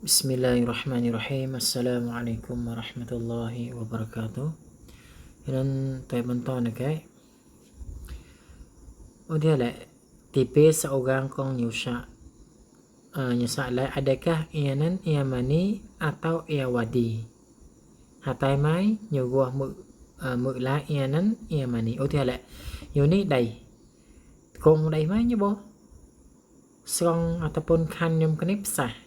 Bismillahirrahmanirrahim. Assalamualaikum warahmatullahi wabarakatuh. Ilan tayo bantau na kay. Dia lah tipe seorang kong nyusa. Nyusa lah adakah ianan iamani atau iawadi. Hatai mai nyuguah mu la ianan iamani. Dia lah yuni dai. Kong dai mai nyobo. Serong ataupun kan nyum kene pesah.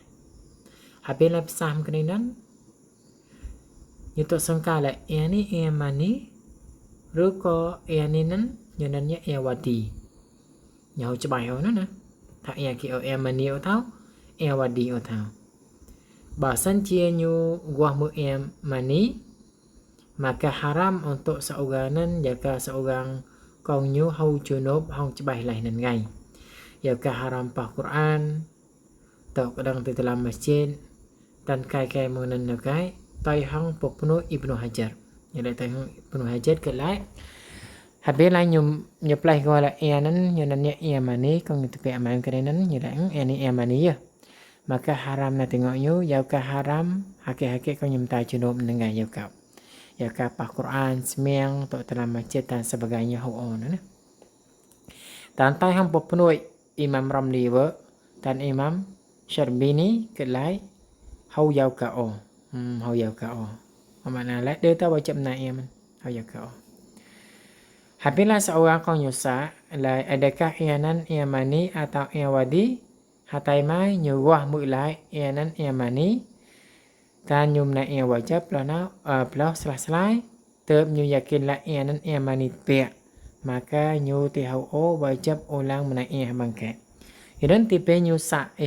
Apabila pesah kenan itu sangkala ini iamani ruko ianinan nyananya iawadi nyau cebai ho na tak ya ki iamani atau iawadi atau bahasan cia nyu gua mu iamani maka haram untuk seorang jika seorang kong nyu hau junub hau cebai lain ngai jika haram pa Quran atau kadang di dalam masjid dan kai-kai mengenai kai tai hang popno Ibnu Hajar. Jadi tai hang Ibnu Hajar ke lai. Habis lai nyum nyeplai ko la ianan nyananya iamani kong itu pe aman kerenan nyerang ini iamani ya. Maka haram na tengok yu yau ka haram hake-hake kong nyum tai junub nengai yau ka. Yau ka pa Quran semeng tok dalam masjid dan sebagainya ho on na. Dan tai hang popno Imam Ramli wa dan Imam Syarbini ke lai hau yau ka o hau yau ka o makna la dia tahu macam na ia man hau yau ka o habila seorang kong nyusa la adakah ianan iamani atau iawadi hatai mai nyuwah mu lai ianan iamani dan nyum na ia wajib lana belah selai teb nyu yakin la ianan iamani pe maka nyu ti hau o wajib ulang mena ia mangke idan tipe nyusa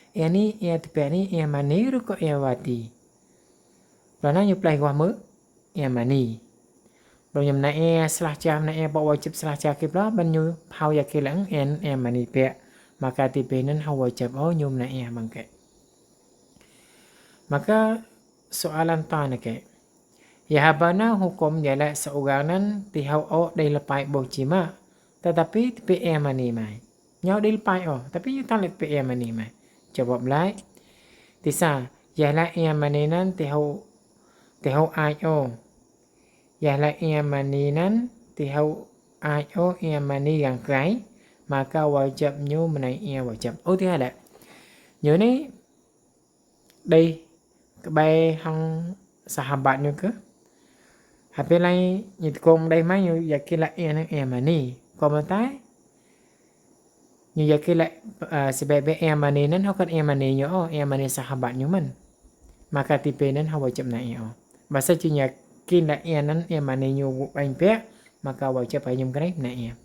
ini ia tipe ni iamani ruko iawadi. Lana nyu plai gua mu iamani. Lo nyam na ia selah jam na ia bawa wajib selah jakib lah ban nyu hau yakilang iamani pe maka tipe nan hau wajib nyum na ia mangke. Maka soalan ta na ke. Ya habana hukum jala seorang nan ti hau dai lepai bo jima tetapi tipe iamani mai. Nyau dai lepai tapi nyu talet pe iamani mai. Jawab lại tisa yala iamaninan tihau ayo yala iamaninan tihau ayo iamani yang kai maka wajib nyu menai ia wajib thứ hai là nhớ ni đây cái bài hang sahabat nyu ke hape lai nyit kong dai mai nyu yakin la iamani komentai nyu yakin la sebab iamani nan hau kan iamani nyu iamani sahabat nyu man maka tipe nan hau wajib na ia bahasa chu yakin la ianan iamani nyu bain pe maka wajib phải nhum cái na ia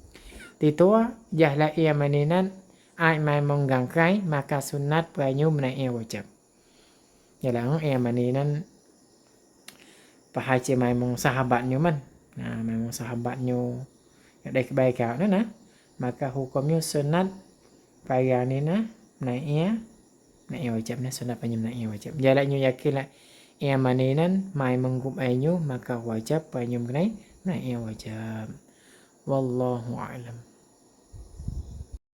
ti to jah la iamani nan ai mai mong gang kai maka sunat phải nhum na ia wajib ya la iamani nan pahai che mai mong sahabat nyu man mai mong sahabat nyu dai ke bai ka na maka hukumnya sunat pagi ni na ia wajib na sunat penyem na ia wajib jala nyu yakin la iamani nan mai menggup nyu maka wajib penyem na ia wajib wallahu a'lam.